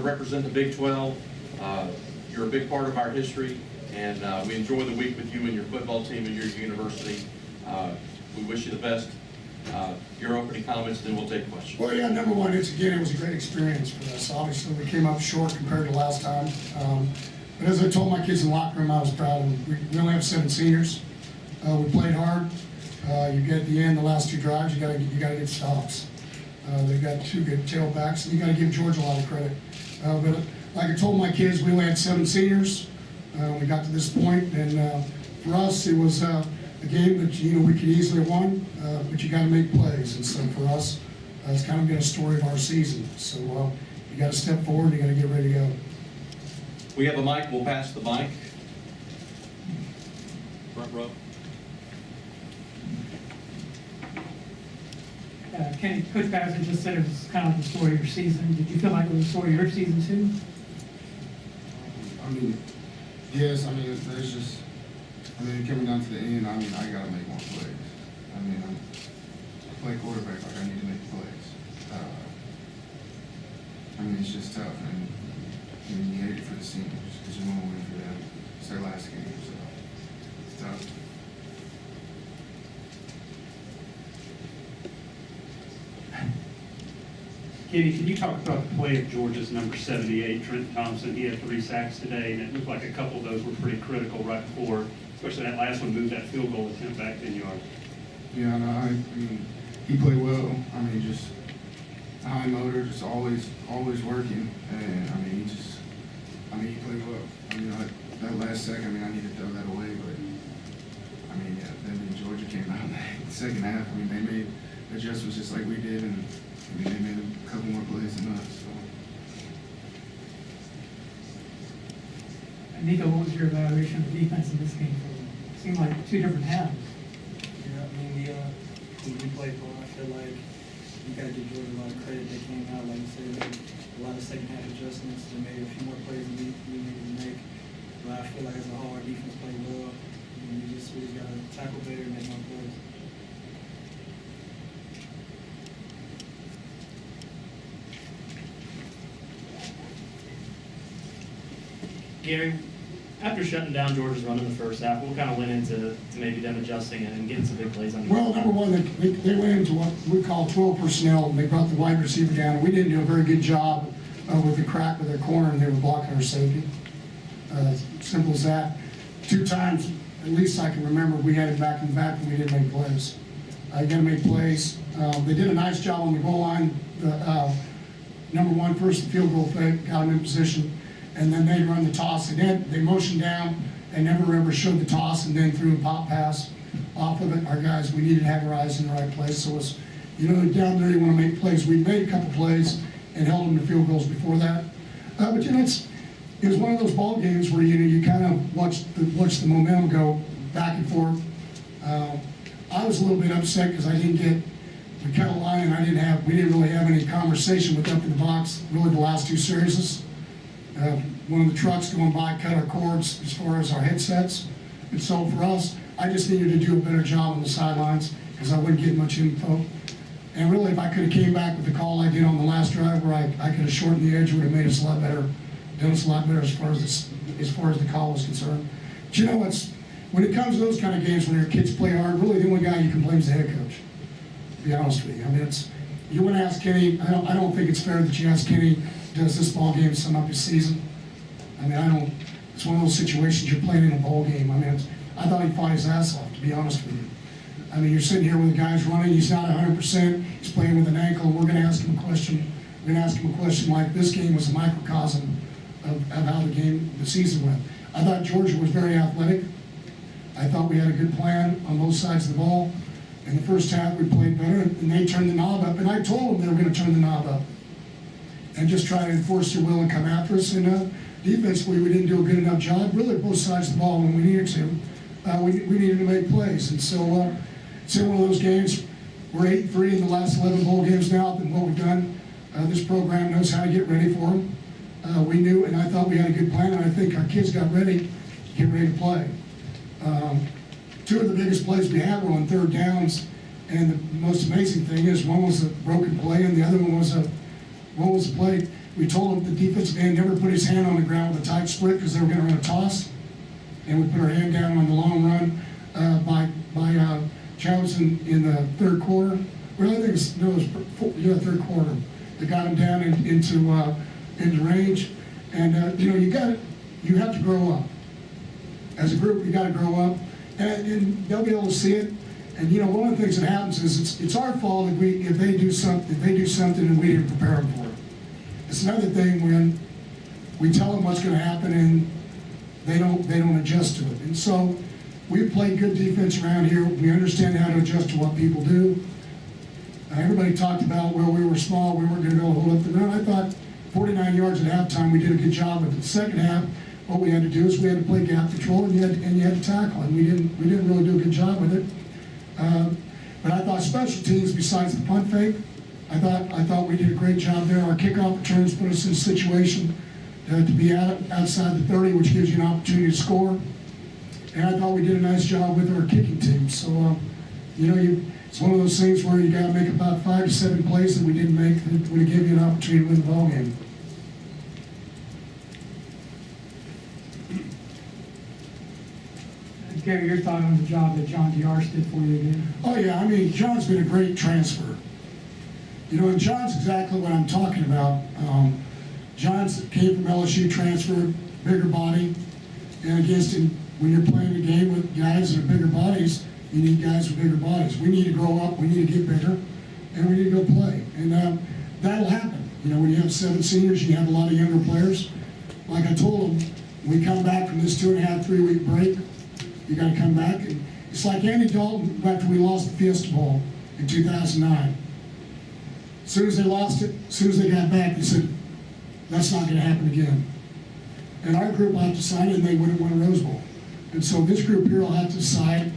represent the Big 12. You're a big part of our history, and we enjoy the week with you and your football team and your university. We wish you the best. Your opening comments, then we'll take questions. Well, yeah, number one, it was a great experience for us. Obviously, we came up short compared to last time. But as I told my kids in the locker room, I was proud of them. We only have 7 seniors. We played hard. You get at the end, the last 2 drives, you gotta get stops. They've got 2 good tailbacks, and you gotta give Georgia a lot of credit. But like I told my kids, we only had 7 seniors. We got to this point, and for us, it was a game that we could easily have won, but you got to make plays. And so for us, it's kind of been a story of our season. So you got to step forward. You got to get ready to go. We have a mic. We'll pass the mic. Front row. Kenny, Coach Patterson just said it was kind of the story of your season. Did you feel like it was the story of your season too? I mean, yes. I mean, there's just. I mean, coming down to the end, I mean, I gotta make more plays. I mean, I play quarterback, like I need to make plays. I mean, it's just tough, and I mean, you hate it for the seniors because you want to win for them. It's their last game, so it's tough. Kenny, can you talk about the play of Georgia's number 78, Trent Thompson? He had 3 sacks today, and it looked like a couple of those were pretty critical right before, especially that last one moved that field goal attempt back 10 yards. Yeah, no, I mean, he played well. I mean, just high motor, just always working, and I mean, he played well. I mean, that last sack, I mean, I need to throw that away, but I mean, yeah, then Georgia came out in the second half. I mean, they made adjustments just like we did, and I mean, they made a couple more plays than us. So. Niko, what was your evaluation of the defense in this game? It seemed like 2 different halves. Yeah, I mean, we played well. I feel like you got to give Georgia a lot of credit. They came out, like you said, made a lot of second half adjustments. They made a few more plays than we needed to make. But I feel like as a whole, our defense played well. And we just got to tackle better and make more plays. Gary, after shutting down Georgia's run in the first half, what kind of went into maybe them adjusting and getting some big plays on the Well, number one, they went into what we call 12 personnel, and they brought the wide receiver down. We didn't do a very good job with the crack with their corner, and they were blocking our safety. Simple as that. 2 times, at least I can remember, we had it back in the back and we didn't make plays. You got to make plays. They did a nice job on the goal line. Number one, first the field goal fake, got them in position, and then they run the toss. They motioned down and never ever showed the toss, and then threw a pop pass off of it. Our guys, we needed to have our eyes in the right place. So it's, down there you want to make plays. We made a couple plays and held them to field goals before that. But it was one of those ball games where you kind of watch the momentum go back and forth. I was a little bit upset because we cut a line and we didn't really have any conversation with up in the box really the last 2 series. One of the trucks going by cut our cords as far as our headsets. And so for us, I just needed to do a better job on the sidelines because I wouldn't get much info. And really, if I could have came back with the call I did on the last drive where I could have shortened the edge, it would have made us a lot better, done us a lot better as far as the call was concerned. But when it comes to those kind of games when your kids play hard, really the only guy you can blame is the head coach, to be honest with you. I mean, you want to ask Kenny, I don't think it's fair that you ask Kenny, does this ball game sum up his season? I mean, it's one of those situations you're playing in a bowl game. I mean, I thought he fought his ass off, to be honest with you. I mean, you're sitting here with the guys running, he's not 100%, he's playing with an ankle, and we're going to ask him a question. We're going to ask him a question like this game was a microcosm of how the season went. I thought Georgia was very athletic. I thought we had a good plan on both sides of the ball. In the first half, we played better, and they turned the knob up, and I told them they were going to turn the knob up and just try to enforce their will and come after us. And defensively, we didn't do a good enough job, really both sides of the ball when we needed to. We needed to make plays. And so it's in one of those games. We're 8-3 in the last 11 bowl games now. And what we've done, this program knows how to get ready for them. We knew, and I thought we had a good plan, and I think our kids got ready to get ready to play. 2 of the biggest plays we had were on 3rd downs, and the most amazing thing is one was a broken play, and the other one was a play We told them the defensive end never put his hand on the ground with a tight split because they were gonna run a toss. And we put our hand down on the long run by Jones in the third quarter. Well, I think it was third quarter. That got him down into range. And you have to grow up. As a group, you got to grow up, and they'll be able to see it. And one of the things that happens is it's our fault if they do something and we didn't prepare them for it. It's another thing when we tell them what's going to happen and they don't adjust to it. And so we've played good defense around here. We understand how to adjust to what people do. Everybody talked about where we were small, we weren't going to be able to hold up the run. I thought 49 yards at halftime, we did a good job. But the second half, what we had to do is we had to play gap control, and you had to tackle. And we didn't really do a good job with it. But I thought special teams, besides the punt fake, I thought we did a great job there. Our kickoff returns put us in a situation to be outside the 30, which gives you an opportunity to score. And I thought we did a nice job with our kicking team. So, it's one of those things where you got to make about 5 to 7 plays that we didn't make that would give you an opportunity to win the ball game. Gary, your thought on the job that John Diarse did for you again? Oh yeah, I mean, John's been a great transfer. And John's exactly what I'm talking about. John's came from LSU, transferred, bigger body, and when you're playing a game with guys that are bigger bodies, you need guys with bigger bodies. We need to grow up, we need to get bigger, and we need to go play. And that'll happen. When you have 7 seniors, you have a lot of younger players. Like I told them, we come back from this 2.5, 3-week break, you got to come back. And it's like Andy Dalton after we lost the Fiesta Bowl in 2009. As soon as they lost it, as soon as they got back, they said, that's not going to happen again. And our group will have to decide, and they wouldn't win a Rose Bowl. And so this group here will have to decide.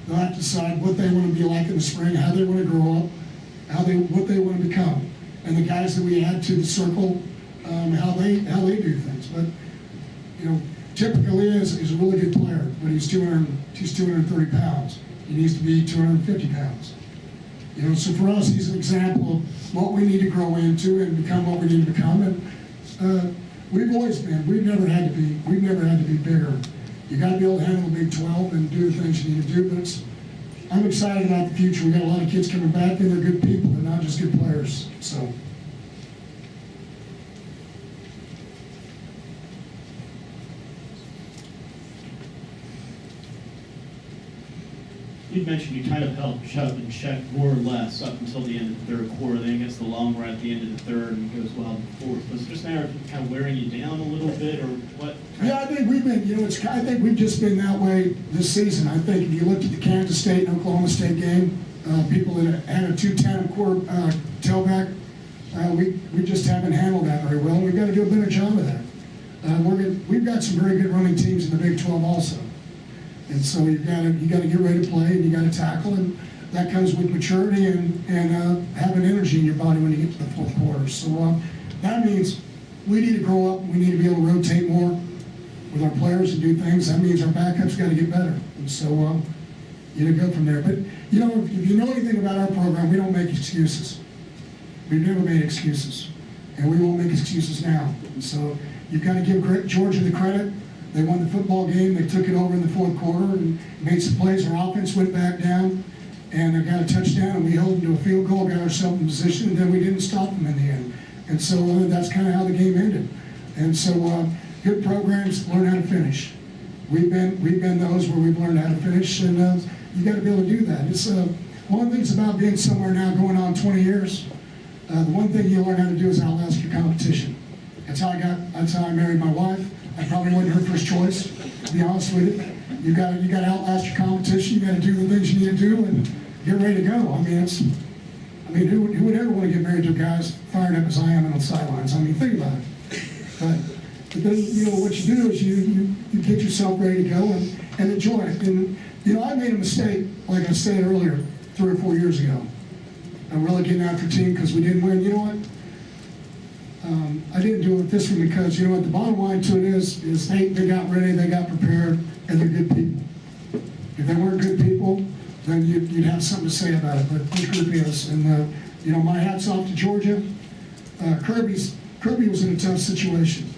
They'll have to decide what they want to be like in the spring, how they want to grow up, what they want to become, and the guys that we add to the circle, how they do things. But typically is a really good player, but he's 230 pounds. He needs to be 250 pounds. So for us, he's an example of what we need to grow into and become what we need to become. And we've never had to be bigger. You got to be able to handle the Big 12 and do the things you need to do. But I'm excited about the future. We got a lot of kids coming back, and they're good people. They're not just good players. So. You mentioned you kind of held shove and check more or less up until the end of the third quarter. Then against the long run at the end of the third and goes well in the fourth. Was it just a matter of kind of wearing you down a little bit, or what? Yeah, I think we've been. I think we've just been that way this season. I think if you looked at the Kansas State and Oklahoma State game, people that had a 210 quarter tailback, we just haven't handled that very well. We've got to do a better job of that. We've got some very good running teams in the Big 12 also. And so you got to get ready to play, and you got to tackle, and that comes with maturity and having energy in your body when you get to the fourth quarter. So that means we need to grow up. We need to be able to rotate more with our players and do things. That means our backups got to get better. And so go from there. But if you know anything about our program, we don't make excuses. We've never made excuses, and we won't make excuses now. And so you've got to give Georgia the credit. They won the football game. They took it over in the fourth quarter and made some plays. Our offense went back down, and they got a touchdown, and we held them to a field goal, got ourselves in position, and then we didn't stop them in the end. And so that's kind of how the game ended. And so good programs learn how to finish. We've been those where we've learned how to finish, and you got to be able to do that. It's one of the things about being somewhere now going on 20 years. The one thing you learn how to do is outlast your competition. That's how I married my wife. I probably wasn't her first choice, to be honest with you. You got to outlast your competition. You got to do the things you need to do and get ready to go. Who would ever want to get married to a guy as fired up as I am on the sidelines? Think about it. But then, what you do is you get yourself ready to go and enjoy it. And I made a mistake, like I said earlier, 3 or 4 years ago. I'm really getting after a team because we didn't win. You know what? I didn't do it this one because, the bottom line to it is they got ready, they got prepared, and they're good people. If they weren't good people, then you'd have something to say about it. But this group is, and my hat's off to Georgia. Kirby's Kirby was in a tough situation.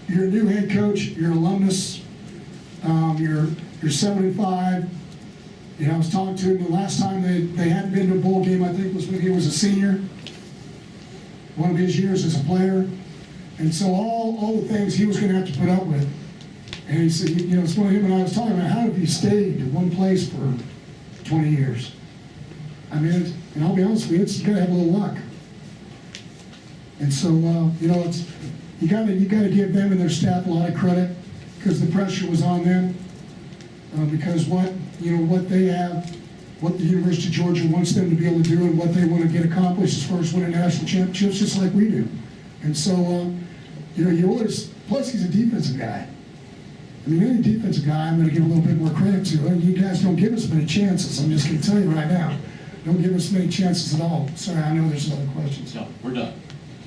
You're a new head coach, you're an alumnus, you're 7-5. You know, I was talking to him the last time they hadn't been to a bowl game, I think was when he was a senior, one of his years as a player. And so all the things he was going to have to put up with. And he said, you know, it's one of him and I was talking about, how have you stayed in one place for 20 years? I mean, and I'll be honest with you, it's got to have a little luck. And so, you know, it's you got to give them and their staff a lot of credit because the pressure was on them. Because what they have, what the University of Georgia wants them to be able to do, and what they want to get accomplished as far as winning national championships, just like we do. And so, you know, you always. Plus, he's a defensive guy. I mean, any defensive guy, I'm going to give a little bit more credit to. And you guys don't give us many chances. I'm just going to tell you right now, don't give us many chances at all. Sorry, I know there's other questions. No, we're done.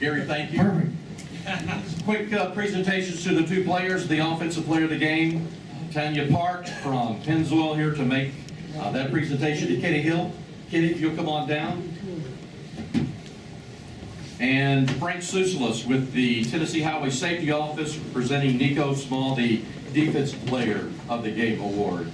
Gary, thank you. Perfect. Quick presentations to the two players, the offensive player of the game, Tanya Park from Pennzoil here to make that presentation to Kitty Hill. Kitty, if you'll come on down. And Frank Susalis with the Tennessee Highway Safety Office presenting Niko Small, the Defensive Player of the Game Award.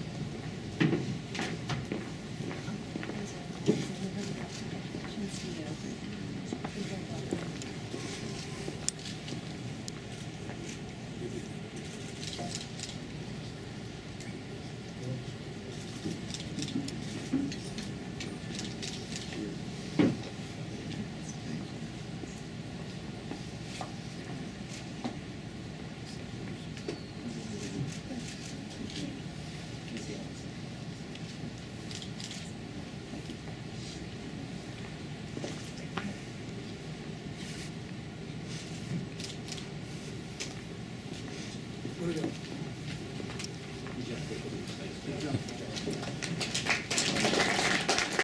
Where'd it go?